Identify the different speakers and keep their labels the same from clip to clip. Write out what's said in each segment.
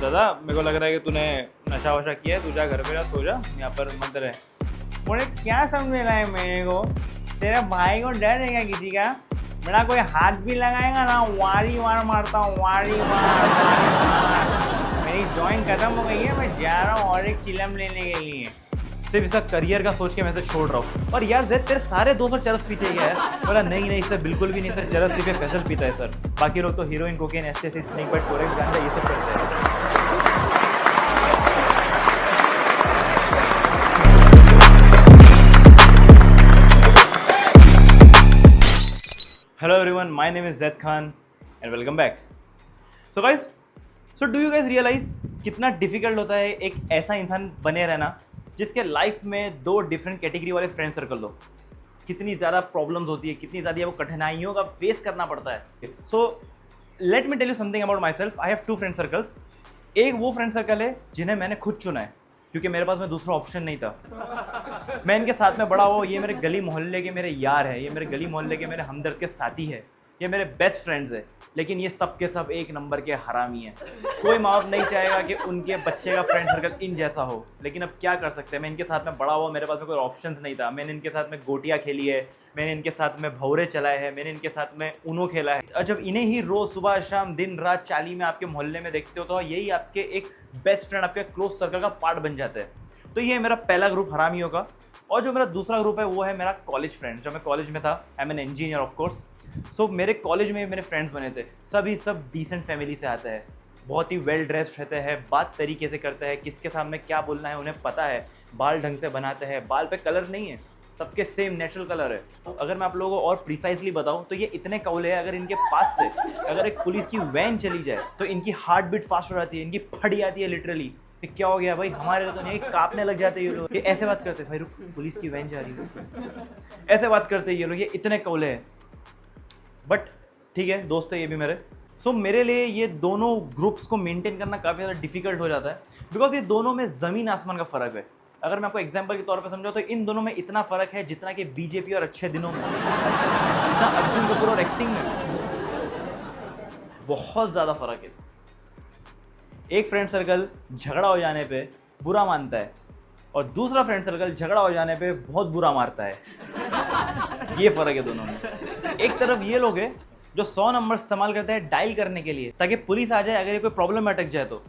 Speaker 1: दादा मेरे को लग रहा है कि तूने नशा वशा किया है, तू जा घर पे जा, सो जा, यहाँ पर मत रहे। बोले क्या समझ रहा है मेरे को, तेरे भाई को डर है क्या किसी का? मेरा कोई हाथ भी लगाएगा ना वारी वार मारता हूँ, वारी वार। मेरी जॉइंट खत्म हो गई है, मैं जा रहा हूँ और एक चिलम लेने के लिए। सिर्फ इसका करियर का सोच के मैं इसे छोड़ रहा हूँ। और यार जेड तेरे सारे दोस्त चरस पीते हैं यार? बोला नहीं नहीं सर, बिल्कुल भी नहीं सर, चरस सिर्फ फैसल पीता है सर, बाकी लोग तो heroin, cocaine, ecstasy, snake bite, Corex, गांजा ये सब करते हैं। Hello everyone, my name is Zaid Khan and welcome back. So guys, do you guys realize कितना डिफिकल्ट होता है एक ऐसा इंसान बने रहना जिसके लाइफ में दो डिफरेंट कैटेगरी वाले फ्रेंड सर्कल हो? कितनी ज़्यादा प्रॉब्लम्स होती है, कितनी ज़्यादा वो कठिनाइयों का फेस करना पड़ता है। So let me tell you something about myself. I have two friend circles. एक वो फ्रेंड सर्कल है जिन्हें मैंने खुद चुना है क्योंकि मेरे पास में दूसरा ऑप्शन नहीं था। मैं इनके साथ में बड़ा हुआ, ये मेरे गली मोहल्ले के मेरे यार है, ये मेरे गली मोहल्ले के मेरे हमदर्द के साथी है, ये मेरे बेस्ट फ्रेंड्स है। लेकिन ये सब के सब एक नंबर के हरामी हैं। कोई माँ बाप नहीं चाहेगा कि उनके बच्चे का फ्रेंड सर्कल इन जैसा हो, लेकिन अब क्या कर सकते हैं। मैं इनके साथ में बड़ा हुआ, मेरे पास में कोई ऑप्शंस नहीं था। मैंने इनके साथ में गोटियाँ खेली है, मैंने इनके साथ में भौरे चलाए हैं, मैंने इनके साथ में ऊनो खेला है। और जब इन्हें ही रोज़ सुबह शाम दिन रात चाली में आपके मोहल्ले में देखते हो तो यही आपके एक बेस्ट फ्रेंड, आपके क्लोज सर्कल का पार्ट बन जाते हैं। तो ये है मेरा पहला ग्रुप हरामियों का। और जो मेरा दूसरा ग्रुप है वो है मेरा कॉलेज फ्रेंड्स। जब मैं कॉलेज में था, I am an engineer of course. So मेरे कॉलेज में मेरे फ्रेंड्स बने थे, सभी सब डिसेंट फैमिली से आते हैं, बहुत ही वेल ड्रेस्ड रहते हैं, बात तरीके से करते हैं, किसके सामने क्या बोलना है उन्हें पता है, बाल ढंग से बनाते हैं, बाल पे कलर नहीं है, सबके सेम नेचुरल कलर है। अगर मैं आप लोगों को और प्रिसाइसली बताऊं तो ये इतने कौले हैं, अगर इनके पास से अगर एक पुलिस की वैन चली जाए तो इनकी हार्ट बीट फास्ट हो जाती है, इनकी फट जाती है लिटरली। क्या हो गया भाई, हमारे लिए तो नहीं, कांपने लग जाते ये लोग। ये ऐसे बात करते भाई, रुक पुलिस की वैन जा रही है, ऐसे बात करते ये लोग, ये इतने कौले हैं। बट ठीक है, दोस्त है ये भी मेरे। सो मेरे लिए ये दोनों ग्रुप्स को मेंटेन करना काफ़ी ज़्यादा डिफिकल्ट हो जाता है, बिकॉज ये दोनों में ज़मीन आसमान का फ़र्क है। अगर मैं आपको एग्जांपल के तौर पे समझाऊं तो इन दोनों में इतना फ़र्क है जितना कि बीजेपी और अच्छे दिनों में, जितना अर्जुन कपूर और एक्टिंग में, बहुत ज़्यादा फ़र्क है। एक फ्रेंड सर्कल झगड़ा हो जाने पे बुरा मानता है और दूसरा फ्रेंड सर्कल झगड़ा हो जाने पे बहुत बुरा मारता है। ये फ़र्क है दोनों में। एक तरफ ये लोग हैं जो 100 नंबर इस्तेमाल करते हैं डायल करने के लिए ताकि पुलिस आ जाए अगर ये कोई प्रॉब्लम में अटक जाए तो,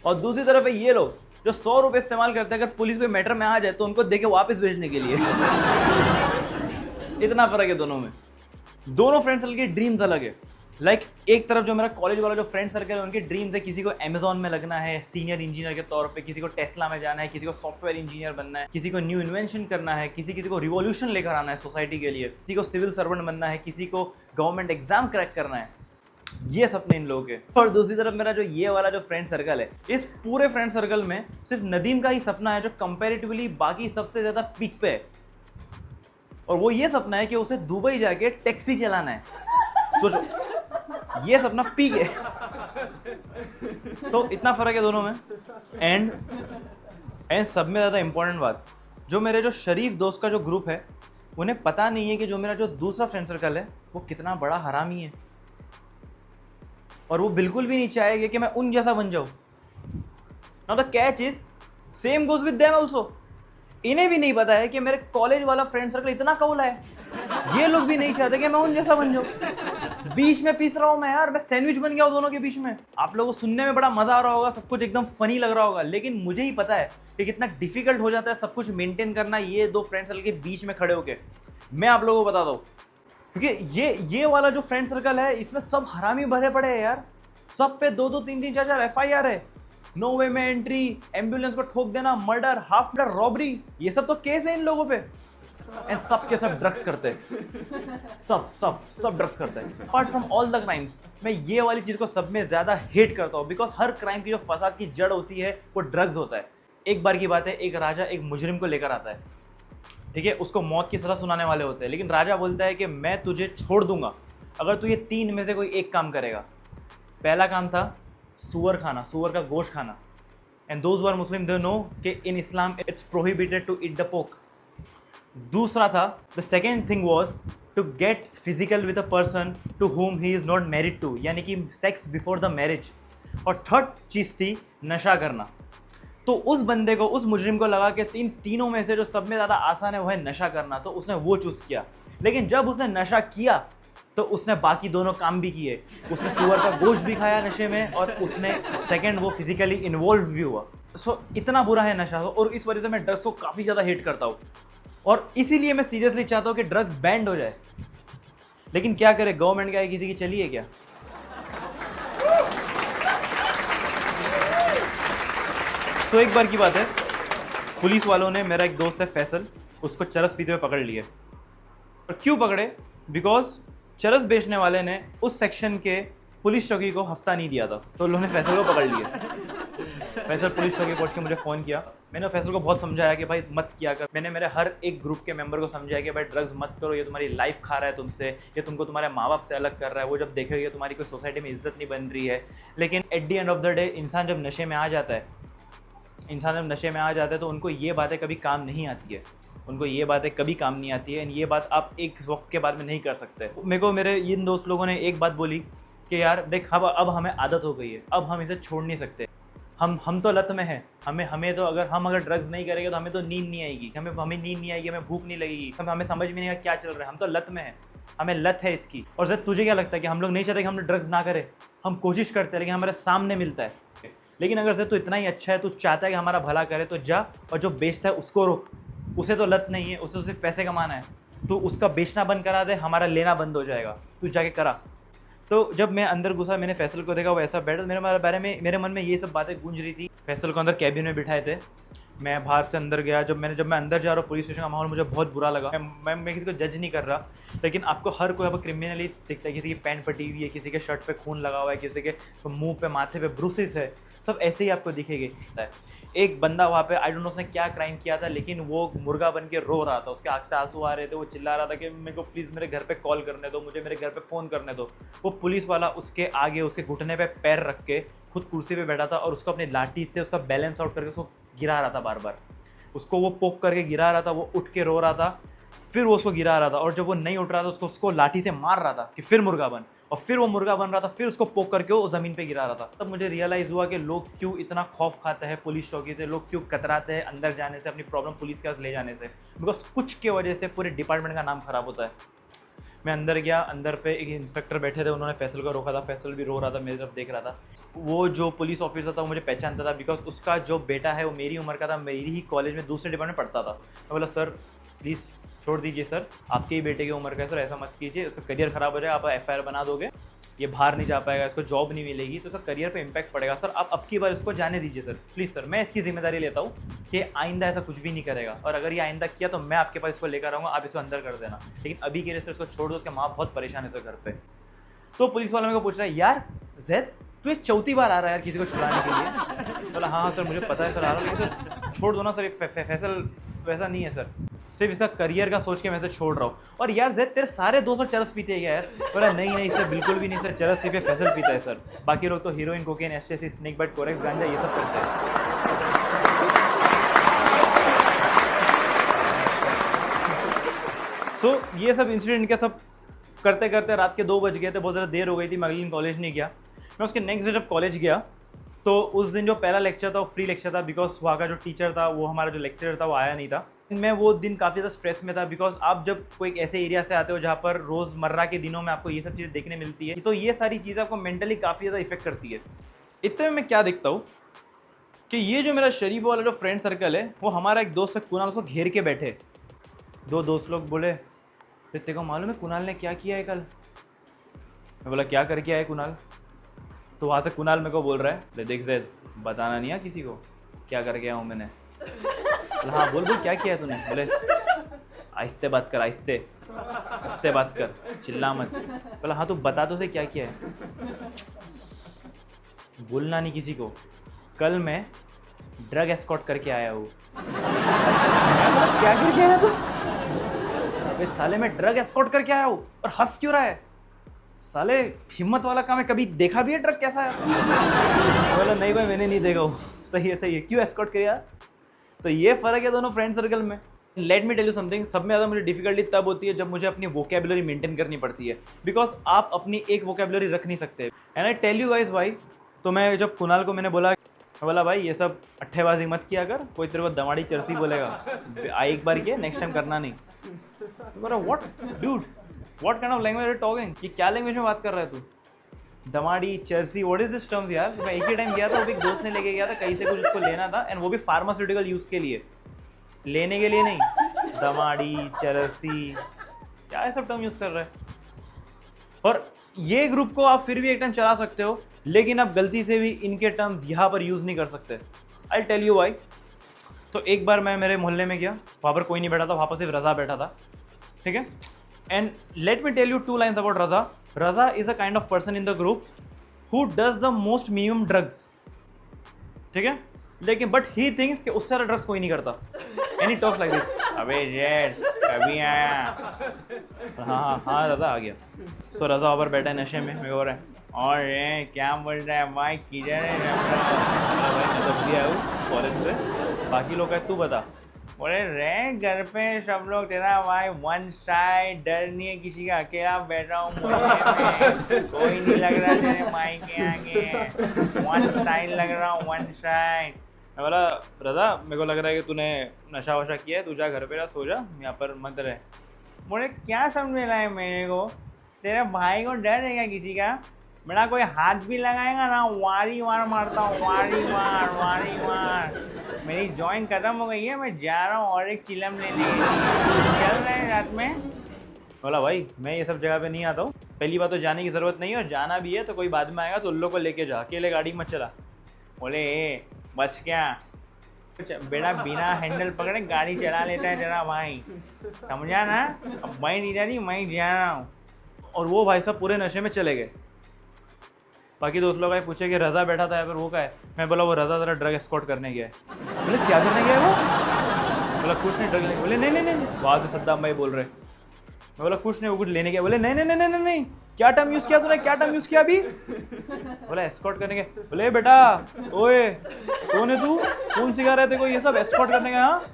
Speaker 1: और दूसरी तरफ है ये लोग जो 100 रुपये इस्तेमाल करते हैं अगर पुलिस कोई मैटर में आ जाए तो उनको देके वापस भेजने के लिए। इतना फ़र्क है दोनों में। दोनों फ्रेंड सर्कल की ड्रीम्स अलग है। लाइक एक तरफ जो मेरा कॉलेज वाला जो फ्रेंड सर्कल है उनके ड्रीम्स है, किसी को अमेजॉन में लगना है सीनियर इंजीनियर के तौर पे, किसी को टेस्ला में जाना है, किसी को सॉफ्टवेयर इंजीनियर बनना है, किसी को न्यू इन्वेंशन करना है, किसी को रिवॉल्यूशन लेकर आना है सोसाइटी के लिए, किसी को सिविल सर्वेंट बनना है, किसी को गवर्नमेंट एग्जाम क्रैक करना है। ये सपने इन लोगों के। और दूसरी तरफ मेरा जो ये वाला जो फ्रेंड सर्कल है, इस पूरे फ्रेंड सर्कल में सिर्फ नदीम का ही सपना है जो कंपेरेटिवली बाकी सबसे ज़्यादा पीक पे है, और वो ये सपना है कि उसे दुबई जाके टैक्सी चलाना है। सोचो, ये सपना पीक है। तो इतना फर्क है दोनों में। एंड सब में ज़्यादा इंपॉर्टेंट बात, जो मेरे जो शरीफ दोस्त का जो ग्रुप है उन्हें पता नहीं है कि जो मेरा जो दूसरा फ्रेंड सर्कल है वो कितना बड़ा हरामी है, और वो बिल्कुल भी नहीं चाहेगा कि मैं उन जैसा बन जाऊं। Now the catch is same goes with them also. इन्हें भी नहीं पता है कि मेरे कॉलेज वाला फ्रेंड सर्कल इतना कौला है, ये लोग भी नहीं चाहते कि मैं उन जैसा बन जाऊं। बीच में पीस रहा हूं मैं यार, मैं सैंडविच बन गया हूं दोनों के बीच में। आप लोगों को सुनने में बड़ा मजा आ रहा होगा, सब कुछ एकदम फनी लग रहा होगा, लेकिन मुझे ही पता है कि कितना डिफिकल्ट हो जाता है सब कुछ मेंटेन करना ये दो फ्रेंड सर्कल के बीच में खड़े होके। मैं आप लोगों को बताता हूँ, क्योंकि ये वाला जो फ्रेंड सर्कल है इसमें सब हरामी भरे पड़े हैं यार। सब पे 2-2, 3-3, 4-4 FIR है, नो वे में एंट्री, एम्बुलेंस को ठोक देना, मर्डर, हाफ मर्डर, रॉबरी, ये सब तो केस है इन लोगों पे। एंड सब के सब ड्रग्स करते हैं, सब ड्रग्स करते हैं। Apart from all the crimes, मैं ये वाली चीज़ को सब में ज़्यादा हेट करता हूँ, बिकॉज हर क्राइम की जो फसाद की जड़ होती है वो ड्रग्स होता है। एक बार की बात है, एक राजा एक मुजरिम को लेकर आता है, ठीक है, उसको मौत की सज़ा सुनाने वाले होते हैं, लेकिन राजा बोलता है कि मैं तुझे छोड़ दूंगा अगर तू ये 3 में से कोई एक काम करेगा। पहला काम था सुअर खाना, सुअर का गोश्त खाना, and those who are Muslim they know कि in Islam it's prohibited to eat the pork. दूसरा था, the second thing was to get physical with a person to whom he is not married to, यानी कि sex before the marriage. और third चीज़ थी नशा करना। तो उस बंदे को, उस मुजरिम को लगा कि तीनों में से जो सब में ज़्यादा आसान है वो है नशा करना, तो उसने वो चूज़ किया। लेकिन जब उसने नशा किया तो उसने बाकी दोनों काम भी किए। उसने सुअर का गोश्त भी खाया नशे में, और उसने सेकंड वो फिजिकली इन्वॉल्व भी हुआ। सो इतना बुरा है नशा, और इस वजह से मैं ड्रग्स को काफ़ी ज़्यादा हेट करता हूँ, और इसीलिए मैं सीरियसली चाहता हूँ कि ड्रग्स बैंड हो जाए। लेकिन क्या करे, गवर्नमेंट का है, किसी की चली है क्या? सो एक बार की बात है, पुलिस वालों ने, मेरा एक दोस्त है फैसल, उसको चरस पीते हुए पकड़ लिया। और क्यों पकड़े? बिकॉज चरस बेचने वाले ने उस सेक्शन के पुलिस चौकी को हफ्ता नहीं दिया था, तो उन्होंने फैसल को पकड़ लिया। फैसल पुलिस चौकी पहुंच के मुझे फ़ोन किया। मैंने फैसल को बहुत समझाया कि भाई मत किया कर। मैंने मेरे हर एक ग्रुप के मेंबर को समझाया कि भाई ड्रग्स मत करो, ये तुम्हारी लाइफ खा रहा है तुमसे, ये तुमको तुम्हारे माँ बाप से अलग कर रहा है, वो जब देखेगा तुम्हारी कोई सोसाइटी में इज्जत नहीं बन रही है। लेकिन at the end of the day इंसान जब नशे में आ जाता है, तो उनको ये बातें कभी काम नहीं आती है। उनको ये बातें कभी काम नहीं आती है, ये बात आप एक वक्त के बाद में नहीं कर सकते। मेरे को मेरे इन दोस्त लोगों ने एक बात बोली कि यार देख, अब हमें आदत हो गई है, अब हम इसे छोड़ नहीं सकते। हम तो लत में हैं। हमें तो अगर ड्रग्स नहीं करेंगे तो हमें तो नींद नहीं आएगी, हमें नींद नहीं आएगी, हमें भूख नहीं लगेगी, हमें समझ में नहीं आएगा क्या चल रहा है। हम तो लत में हैं, हमें लत है इसकी। और जब तुझे क्या लगता है कि हम लोग नहीं चाहते कि हम ड्रग्स ना करें? हम कोशिश करते हैं, लेकिन हमारे सामने मिलता है। लेकिन अगर तू इतना ही अच्छा है, तू चाहता है कि हमारा भला करे, तो जा और जो बेचता है उसको रोक। उसे तो लत नहीं है, उसे तो सिर्फ पैसे कमाना है। तो उसका बेचना बंद करा दे, हमारा लेना बंद हो जाएगा। तू जाके करा। तो जब मैं अंदर घुसा, मैंने फैसल को देखा, वो ऐसा बैठा, मेरे मन में ये सब बातें गूंज रही थी। फैसल को अंदर कैबिन में बिठाए थे, मैं बाहर से अंदर गया। जब मैं अंदर जा रहा हूँ, पुलिस स्टेशन का माहौल मुझे बहुत बुरा लगा। मैं किसी को जज नहीं कर रहा, लेकिन आपको हर कोई अब क्रिमिनली दिखता है। किसी की पैंट फटी हुई है, किसी के शर्ट पे खून लगा हुआ है, किसी के मुंह पे, माथे पे ब्रूसेस है, सब ऐसे ही आपको दिखेंगे। एक बंदा वहाँ पे, आई डोंट नो उसने क्या क्राइम किया था, लेकिन वो मुर्गा बन के रो रहा था, उसके आँख से आंसू आ रहे थे, वो चिल्ला रहा था कि मेरे को प्लीज़ मेरे घर पे कॉल करने दो, मुझे मेरे घर पे फ़ोन करने दो। वो पुलिस वाला उसके आगे, उसके घुटने पे पैर रख के खुद कुर्सी पे बैठा था, और उसको अपनी लाठी से उसका बैलेंस आउट करके उसको गिरा रहा था। बार बार उसको वो पोक करके गिरा रहा था, वो उठ के रो रहा था, फिर वो उसको गिरा रहा था, और जब वो नहीं उठ रहा था उसको लाठी से मार रहा था कि फिर मुर्गा बन, और फिर वो मुर्गा बन रहा था, फिर उसको पोक करके वो ज़मीन पे गिरा रहा था। तब मुझे रियलाइज़ हुआ कि लोग क्यों इतना खौफ खाते हैं पुलिस चौकी से, लोग क्यों कतराते हैं अंदर जाने से, अपनी प्रॉब्लम पुलिस के पास ले जाने से। बिकॉज कुछ के वजह से पूरे डिपार्टमेंट का नाम ख़राब होता है। मैं अंदर गया, अंदर पे एक इंस्पेक्टर बैठे थे, उन्होंने फैसल को रोका था। फैसल भी रो रहा था, मेरी तरफ देख रहा था। वो जो पुलिस ऑफिसर था वो मुझे पहचानता था, बिकॉज उसका जो बेटा है वो मेरी उम्र का था, मेरी ही कॉलेज में दूसरे डिपार्टमेंट में पढ़ता था। मैं बोला सर प्लीज़ छोड़ दीजिए सर, आपके ही बेटे की उम्र का है सर, ऐसा मत कीजिए, उसका करियर ख़राब हो जाएगा, आप FIR बना दोगे, ये बाहर नहीं जा पाएगा, इसको जॉब नहीं मिलेगी, तो सर करियर पे इम्पैक्ट पड़ेगा सर, आप अब की बार इसको जाने दीजिए सर, प्लीज़ सर। मैं इसकी जिम्मेदारी लेता हूँ कि आइंदा ऐसा कुछ भी नहीं करेगा, और अगर ये आइंदा किया तो मैं आपके पास इसको लेकर आऊँगा, आप इसको अंदर कर देना, लेकिन अभी के लिए सर इसको छोड़ दो, उसके माँ बहुत परेशान है सर घर पर। तो पुलिस वाला मेरे को पूछ रहा है यार जैद तू ये चौथी बार आ रहा है यार किसी को छुड़ाने के लिए? बोला हाँ सर मुझे पता है सर आ रहा हूँ, लेकिन सर छोड़ दो ना सर, फैसल वैसा नहीं है सर, सिर्फ इसका करियर का सोच के मैं से छोड़ रहा हूँ। और यार जैद तेरे सारे दोस्त चरस पीते हैं क्या यार? बोला नहीं सर बिल्कुल भी नहीं सर, चरस सिर्फ फैसल पीता है सर, बाकी लोग तो heroin, cocaine, ecstasy, snake bite, Corex, गांजा ये सब करते हैं। सो ये सब इंसिडेंट क्या सब करते करते रात के 2 बज गए थे, बहुत ज़्यादा देर हो गई थी, मैं अगले दिन कॉलेज नहीं गया। मैं उसके नेक्स्ट डे जब कॉलेज गया तो उस दिन जो पहला लेक्चर था वो फ्री लेक्चर था, बिकॉज वहाँ का जो टीचर था, वो हमारा जो लेक्चरर था वो आया नहीं था। मैं वो दिन काफ़ी ज़्यादा स्ट्रेस में था, बिकॉज आप जब कोई एक ऐसे एरिया से आते हो जहाँ पर रोज़मर्रा के दिनों में आपको ये सब चीज़ें देखने मिलती है, तो ये सारी चीज़ें आपको मेंटली काफ़ी ज़्यादा इफेक्ट करती है। इतने में मैं क्या देखता हूँ कि ये जो मेरा शरीफ वाला जो फ्रेंड सर्कल है, वो हमारा एक दोस्त है कुणाल, उसको घेर के बैठे। 2 दोस्त लोग बोले तेरे को मालूम है कुणाल ने क्या किया है कल? मैं बोला क्या करके आया है कुणाल? तो वहाँ से कुणाल मेरे को बोल रहा है देख जैद बताना नहीं है किसी को क्या करके आया हूँ मैंने। हाँ बोल क्या किया है तूने? बोले आहिस्ते बात कर, आहिस्ते बात कर, चिल्ला मत। बोला हाँ तू बता तो से क्या किया है? बोलना नहीं किसी को, कल मैं ड्रग एस्कॉर्ट करके आया हूँ। क्या करके आया तू? साले मैं ड्रग एस्कॉर्ट करके आया हूँ, और हंस क्यों रहा है? साले हिम्मत वाला काम है, कभी देखा भी है ड्रग कैसा है? बोला नहीं भाई मैंने नहीं देखा हूँ। सही है, क्यों एस्कॉर्ट किया? तो ये फ़र्क है दोनों फ्रेंड सर्कल में। Let me tell you something, सब में ज़्यादा मुझे डिफिकल्टी तब होती है जब मुझे अपनी वोकेबुलरी मेंटेन करनी पड़ती है, बिकॉज आप अपनी एक वोकेबुलरी रख नहीं सकते। And I tell you guys why, तो मैं जब कुणाल को मैंने बोला भाई ये सब अट्ठेबाजी मत किया कर, कोई तेरे को दमाड़ी चरसी बोलेगा, एक बार किया नेक्स्ट टाइम करना नहीं। बोला what dude, what kind of language are you talking, कि क्या लैंग्वेज में बात कर रहा है तू, दमाड़ी चरसी, व्हाट इज दिस टर्म्स यार। मैं एक ही टाइम गया था, वो भी एक दोस्त ने लेके गया था, कहीं से कुछ उसको लेना था, एंड वो भी फार्मास्यूटिकल यूज़ के लिए, लेने के लिए नहीं। दमाड़ी चरसी, क्या ये सब टर्म यूज़ कर रहा है। और ये ग्रुप को आप फिर भी एक टाइम चला सकते हो, लेकिन आप गलती से भी इनके टर्म्स यहाँ पर यूज़ नहीं कर सकते। I tell you why. तो एक बार मैं मेरे मोहल्ले में गया, वहाँ पर कोई नहीं बैठा था, वहाँ पर सिर्फ रज़ा बैठा था, ठीक है। And let me tell you 2 lines about Raza. Raza is a kind of person in the group who does the most minimum drugs, ठीक है, लेकिन बट ही थिंक्स कि उससे ज़्यादा ड्रग्स कोई नहीं करता। एनी टॉक्स लाइक दिस, अबे जेड कभी आया, हाँ रज़ा आ गया। सो रज़ा वहाँ पर बैठा है नशे में, मैं बोल रहा है और ये क्या बोल रहा है भाई, किधर है भाई, मैं तो भी आया हूँ कॉलेज से, बाकी लोग है तू बता। बोले रे घर पे सब लोग तेरा भाई वन साइड, डर नहीं है किसी का, अकेला बैठा हूँ कोई नहीं लग रहा तेरे माई के आगे, वन साइड लग रहा हूँ, वन साइड। मैं बोला रज़ा मेरे को लग रहा है कि तूने नशा वशा किया है, तू जा घर पे रह, सो जा, यहाँ पर मत रहे। बोले क्या समझ रहा है मेरे को, तेरे भाई को डर है क्या किसी का, मेरा कोई हाथ भी लगाएगा ना वारी वार मारता हूँ, वारी वार। मेरी जॉइंट खत्म हो गई है, मैं जा रहा हूँ और एक चिलम लेने, चल रहे हैं रात में। बोला भाई मैं ये सब जगह पे नहीं आता हूँ, पहली बात तो जाने की ज़रूरत नहीं है, और जाना भी है तो कोई बाद में आएगा तो उन लोग को लेके जा, अकेले गाड़ी मत चला। बोले बस क्या बेटा, बिना हैंडल पकड़े गाड़ी चला लेता है तेरा भाई, समझा ना, अब मैं नहीं जा रही, मैं जा रहा हूँ। और वो भाई साहब पूरे नशे में चले गए। बाकी दोस्त लोग आए, पूछे कि रज़ा बैठा था यहाँ पर, वो का है। मैं बोला वो रज़ा ज़रा ड्रग एस्कॉर्ट करने गया है। बोले क्या करने गया है वो? बोला कुछ नहीं, ड्रग लेने। बोले नहीं, वहाँ से सद्दाम भाई बोल रहे। मैं बोला कुछ नहीं, वो कुछ लेने गया। बोले नहीं, क्या टर्म यूज़ किया तूने, क्या टर्म यूज़ किया अभी? बोला एस्कॉर्ट करने गया। बोले बेटा ओए कौन है तू, कौन सिखा रहे थे को ये सब एस्कॉर्ट करने गया? हाँ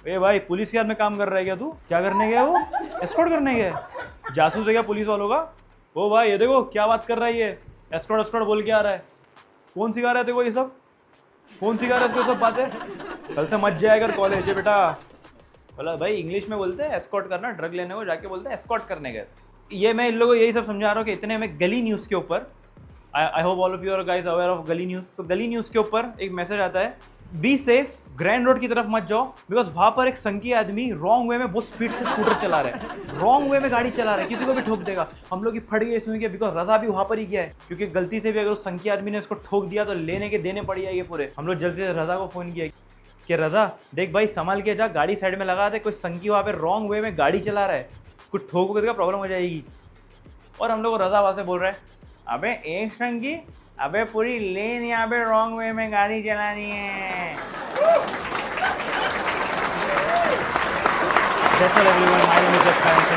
Speaker 1: ए भाई पुलिस के हाथ में काम कर रहा है क्या तू, क्या करने गया वो, एस्कॉर्ट करने गया, जासूस है क्या पुलिस वालों का? ओ भाई ये देखो क्या बात कर रहा है ये, एस्कॉर्ट बोल के आ रहा है। कौन सिखा रहे थे को ये सब, कौन सिखा रहा है इसको सब बातें, कल से मत जाया कर कॉलेज है बेटा। बोला भाई इंग्लिश में बोलते हैं एस्कॉर्ट करना, ड्रग लेने को जाके बोलते हैं एस्कॉर्ट करने गए। ये मैं इन लोगों को यही सब समझा रहा हूँ कि इतने में गली न्यूज़ के ऊपर, I hope all of you are guys aware of Gali news. तो गली न्यूज़ के ऊपर एक मैसेज आता है, बी सेफ, ग्रैंड रोड की तरफ मत जाओ, बिकॉज वहाँ पर एक संकी आदमी रॉन्ग वे में बहुत स्पीड से स्कूटर चला रहा है, रॉन्ग वे में गाड़ी चला रहा है, किसी को भी ठोक देगा। हम लोग की फट गई सुन के, बिकॉज रज़ा भी वहाँ पर ही गया है, क्योंकि गलती से भी अगर उस संकी आदमी ने उसको ठोक दिया तो लेने के देने पड़ जाएंगे पूरे। हम लोग जल्दी से रज़ा को फ़ोन किया कि रज़ा देख भाई संभाल के जा, गाड़ी साइड में लगा दे, कोई संकी वहाँ पर रॉन्ग वे में गाड़ी चला रहा है, कुछ ठोक देगा प्रॉब्लम हो जाएगी। और हम लोग को रज़ा वहाँ से बोल रहा है अबे एक संकी, अबे पूरी लेन यहाँ पे रॉन्ग वे में गाड़ी चलानी है। That's all everyone, my name is Jeff Khan.